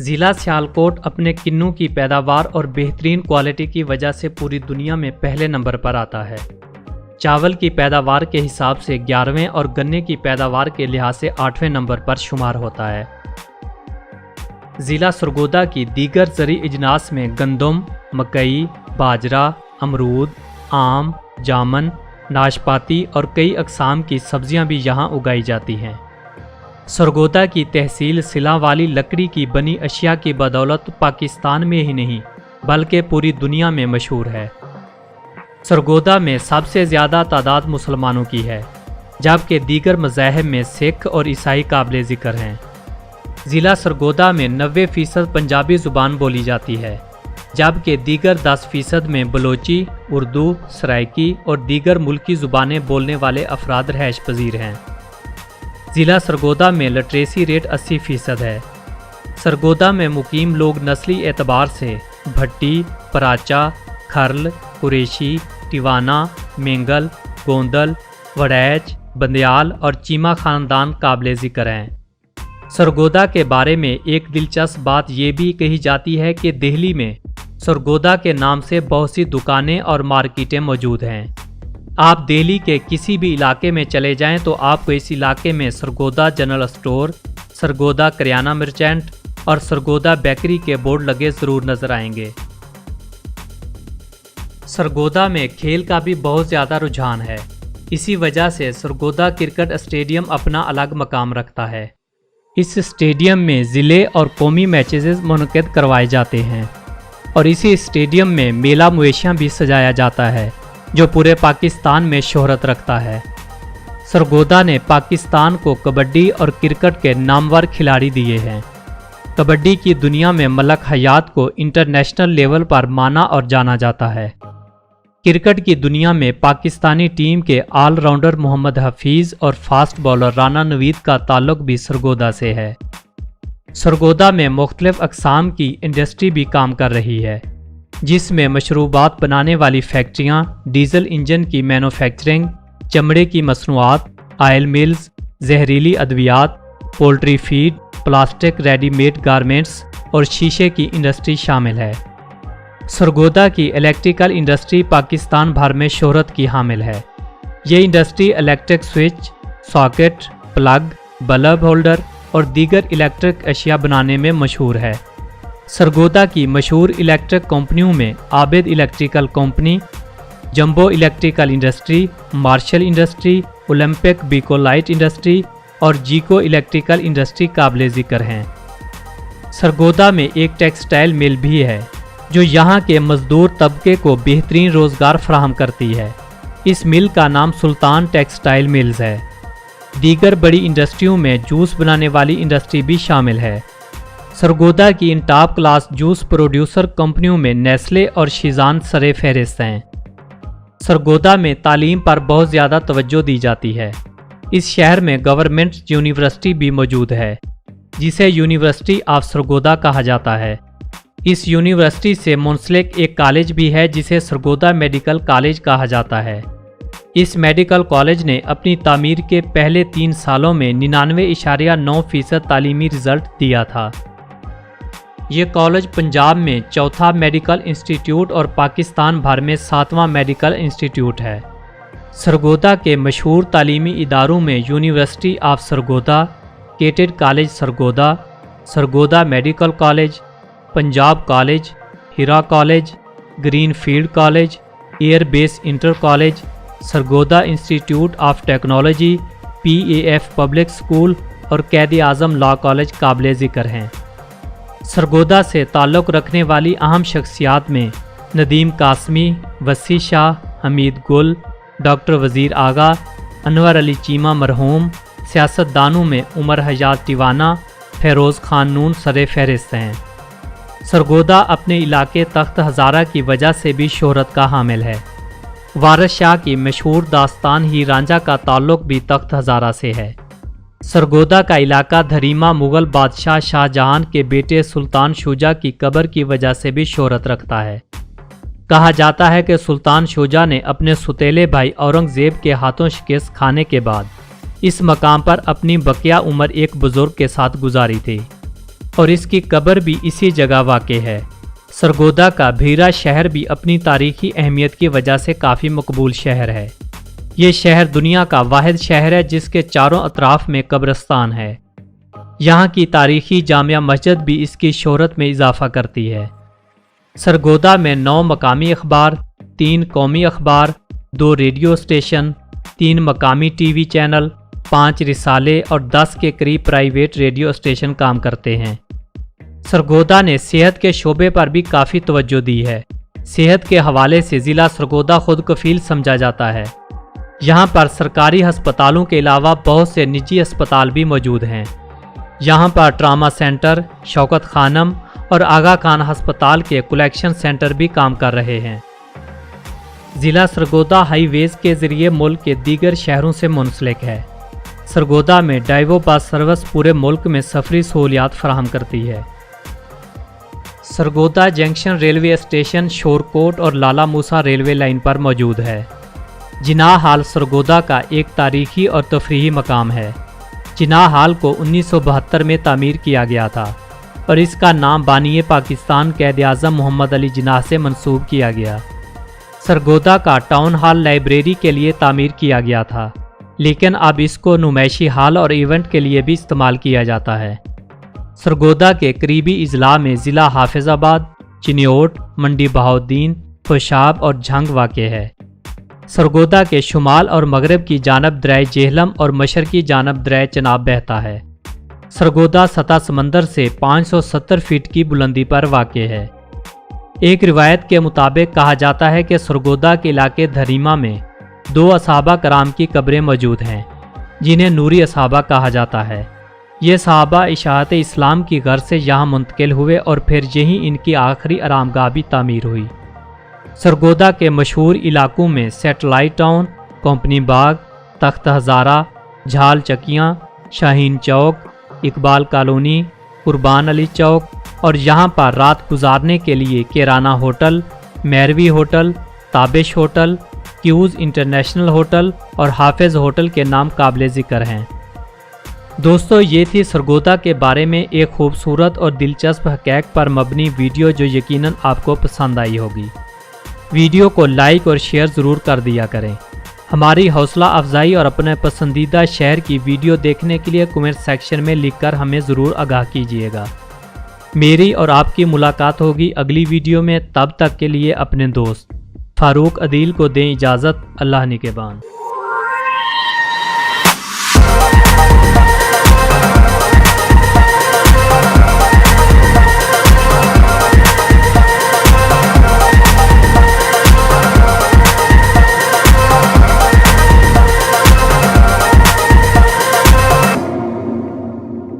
ضلع سیالکوٹ اپنے کنوں کی پیداوار اور بہترین کوالٹی کی وجہ سے پوری دنیا میں پہلے نمبر پر آتا ہے۔ چاول کی پیداوار کے حساب سے 11ویں اور گنے کی پیداوار کے لحاظ سے 8ویں نمبر پر شمار ہوتا ہے۔ ضلع سرگودا کی دیگر زرعی اجناس میں گندم، مکئی، باجرہ، امرود، آم، جامن، ناشپاتی اور کئی اقسام کی سبزیاں بھی یہاں اگائی جاتی ہیں۔ سرگودا کی تحصیل سلاں والی لکڑی کی بنی اشیاء کی بدولت پاکستان میں ہی نہیں بلکہ پوری دنیا میں مشہور ہے۔ سرگودا میں سب سے زیادہ تعداد مسلمانوں کی ہے، جبکہ دیگر مذاہب میں سکھ اور عیسائی قابل ذکر ہیں۔ ضلع سرگودا میں 90% پنجابی زبان بولی جاتی ہے، جبکہ دیگر 10% میں بلوچی، اردو، سرائکی اور دیگر ملکی زبانیں بولنے والے افراد رہائش پذیر ہیں۔ ضلع سرگودا میں لٹریسی ریٹ 80% ہے۔ سرگودا میں مقیم لوگ نسلی اعتبار سے بھٹی، پراچا، کھرل، قریشی، ٹیوانا، مینگل، گوندل، وڑیچ، بندیال اور چیمہ خاندان قابل ذکر ہیں۔ سرگودا کے بارے میں ایک دلچسپ بات یہ بھی کہی جاتی ہے کہ دہلی میں سرگودا کے نام سے بہت سی دکانیں اور مارکیٹیں موجود ہیں۔ آپ دہلی کے کسی بھی علاقے میں چلے جائیں تو آپ کو اس علاقے میں سرگودا جنرل اسٹور، سرگودا کریانہ مرچنٹ اور سرگودا بیکری کے بورڈ لگے ضرور نظر آئیں گے۔ سرگودا میں کھیل کا بھی بہت زیادہ رجحان ہے، اسی وجہ سے سرگودا کرکٹ اسٹیڈیم اپنا الگ مقام رکھتا ہے۔ اس اسٹیڈیم میں ضلعی اور قومی میچز منعقد کروائے جاتے ہیں اور اسی اسٹیڈیم میں میلہ مویشیاں بھی سجایا جاتا ہے جو پورے پاکستان میں شہرت رکھتا ہے۔ سرگودا نے پاکستان کو کبڈی اور کرکٹ کے نامور کھلاڑی دیے ہیں۔ کبڈی کی دنیا میں ملک حیات کو انٹرنیشنل لیول پر مانا اور جانا جاتا ہے۔ کرکٹ کی دنیا میں پاکستانی ٹیم کے آل راؤنڈر محمد حفیظ اور فاسٹ بالر رانا نوید کا تعلق بھی سرگودا سے ہے۔ سرگودا میں مختلف اقسام کی انڈسٹری بھی کام کر رہی ہے، جس میں مشروبات بنانے والی فیکٹریاں، ڈیزل انجن کی مینوفیکچرنگ، چمڑے کی مصنوعات، آئل ملز، زہریلی ادویات، poultry feed, plastic ready made garments اور شیشے کی انڈسٹری شامل ہے۔ سرگودا کی الیکٹریکل انڈسٹری پاکستان بھر میں شہرت کی حامل ہے۔ یہ industry electric switch, socket, plug, bulb holder اور دیگر الیکٹرک اشیاء بنانے میں مشہور ہے۔ سرگودا کی مشہور الیکٹرک کمپنیوں میں Abid electrical company, jumbo electrical industry, Marshal industry, Olympic Bakelite industry اور جیکو الیکٹریکل انڈسٹری قابل ذکر ہیں۔ سرگودا میں ایک ٹیکسٹائل مل بھی ہے جو یہاں کے مزدور طبقے کو بہترین روزگار فراہم کرتی ہے۔ اس مل کا نام سلطان ٹیکسٹائل ملز ہے۔ دیگر بڑی انڈسٹریوں میں جوس بنانے والی انڈسٹری بھی شامل ہے۔ سرگودا کی ان ٹاپ کلاس جوس پروڈیوسر کمپنیوں میں نیسلے اور شیزان سر فہرست ہیں۔ سرگودا میں تعلیم پر بہت زیادہ توجہ دی جاتی ہے۔ اس شہر میں گورنمنٹ یونیورسٹی بھی موجود ہے، جسے یونیورسٹی آف سرگودا کہا جاتا ہے۔ اس یونیورسٹی سے منسلک ایک کالج بھی ہے جسے سرگودا میڈیکل کالج کہا جاتا ہے۔ اس میڈیکل کالج نے اپنی تعمیر کے پہلے 3 سالوں میں 99.9% تعلیمی رزلٹ دیا تھا۔ یہ کالج پنجاب میں چوتھا میڈیکل انسٹیٹیوٹ اور پاکستان بھر میں 7واں میڈیکل انسٹیٹیوٹ ہے۔ سرگودا کے مشہور تعلیمی اداروں میں university of Sargodha, cadet college Sargodha, Sargodha medical college, Punjab college, Heera college, green field college, air base inter college, Sargodha institute of technology, PAF public school اور قائد اعظم لاء کالج قابل ذکر ہیں۔ سرگودا سے تعلق رکھنے والی اہم شخصیات میں ندیم قاسمی، وسیع شاہ، حمید گل، ڈاکٹر وزیر آغا، انور علی چیمہ مرحوم، سیاست دانوں میں عمر حیات ٹیوانا، فیروز خان نون سر فہرست ہیں۔ سرگودا اپنے علاقے تخت ہزارہ کی وجہ سے بھی شہرت کا حامل ہے۔ وارث شاہ کی مشہور داستان ہی رانجھا کا تعلق بھی تخت ہزارہ سے ہے۔ سرگودا کا علاقہ دھریما مغل بادشاہ شاہ جہان کے بیٹے سلطان شجاع کی قبر کی وجہ سے بھی شہرت رکھتا ہے۔ کہا جاتا ہے کہ سلطان شجاع نے اپنے ستیلے بھائی اورنگزیب کے ہاتھوں شکست کھانے کے بعد اس مقام پر اپنی بقیہ عمر ایک بزرگ کے ساتھ گزاری تھی اور اس کی قبر بھی اسی جگہ واقع ہے۔ سرگودا کا بھیرا شہر بھی اپنی تاریخی اہمیت کی وجہ سے کافی مقبول شہر ہے۔ یہ شہر دنیا کا واحد شہر ہے جس کے چاروں اطراف میں قبرستان ہے۔ یہاں کی تاریخی جامع مسجد بھی اس کی شہرت میں اضافہ کرتی ہے۔ سرگودا میں 9 مقامی اخبار، 3 قومی اخبار، 2 ریڈیو اسٹیشن، 3 مقامی ٹی وی چینل، 5 رسالے اور 10 کے قریب پرائیویٹ ریڈیو اسٹیشن کام کرتے ہیں۔ سرگودا نے صحت کے شعبے پر بھی کافی توجہ دی ہے۔ صحت کے حوالے سے ضلع سرگودا خود کفیل سمجھا جاتا ہے۔ یہاں پر سرکاری ہسپتالوں کے علاوہ بہت سے نجی اسپتال بھی موجود ہیں۔ یہاں پر ٹراما سینٹر، شوکت خانم اور آغا خان ہسپتال کے کلیکشن سینٹر بھی کام کر رہے ہیں۔ ضلع سرگودا ہائی ویز کے ذریعے ملک کے دیگر شہروں سے منسلک ہے۔ سرگودا میں ڈائیو بس سروس پورے ملک میں سفری سہولیات فراہم کرتی ہے۔ Sargodha junction railway station Shorkot اور لالا موسیٰ ریلوے لائن پر موجود ہے۔ جناح ہال سرگودا کا ایک تاریخی اور تفریحی مقام ہے۔ جناح ہال کو 1972 میں تعمیر کیا گیا تھا اور اس کا نام بانی پاکستان قائد اعظم محمد علی جناح سے منسوب کیا گیا۔ سرگودا کا ٹاؤن ہال لائبریری کے لیے تعمیر کیا گیا تھا، لیکن اب اس کو نمائشی ہال اور ایونٹ کے لیے بھی استعمال کیا جاتا ہے۔ سرگودا کے قریبی اضلاع میں ضلع حافظ آباد، چنیوٹ، منڈی بہاؤالدین، خوشاب اور جھنگ واقع ہے۔ سرگودا کے شمال اور مغرب کی جانب دریا جہلم اور مشرقی جانب دریا چناب بہتا ہے۔ سرگودا سطح سمندر سے 570 فٹ کی بلندی پر واقع ہے۔ ایک روایت کے مطابق کہا جاتا ہے کہ سرگودا کے علاقے دھریما میں 2 صحابہ کرام کی قبریں موجود ہیں، جنہیں نوری صحابہ کہا جاتا ہے۔ یہ صحابہ اشاعت اسلام کی غرض سے یہاں منتقل ہوئے اور پھر یہیں ان کی آخری آرام گاہ بھی تعمیر ہوئی۔ سرگودا کے مشہور علاقوں میں سیٹلائٹ ٹاؤن، کمپنی باغ، تخت ہزارہ، جھال چکیاں، شاہین چوک، اقبال کالونی، قربان علی چوک اور یہاں پر رات گزارنے کے لیے کیرانہ ہوٹل، میروی ہوٹل، تابش ہوٹل، کیوز انٹرنیشنل ہوٹل اور حافظ ہوٹل کے نام قابل ذکر ہیں۔ دوستو، یہ تھی سرگودا کے بارے میں ایک خوبصورت اور دلچسپ حقائق پر مبنی ویڈیو جو یقیناً آپ کو پسند آئی ہوگی۔ ویڈیو کو لائک اور شیئر ضرور کر دیا کریں۔ ہماری حوصلہ افزائی اور اپنے پسندیدہ شہر کی ویڈیو دیکھنے کے لیے کمنٹ سیکشن میں لکھ کر ہمیں ضرور آگاہ کیجیے گا۔ میری اور آپ کی ملاقات ہوگی اگلی ویڈیو میں، تب تک کے لیے اپنے دوست فاروق عدیل کو دیں اجازت۔ اللہ نگہبان۔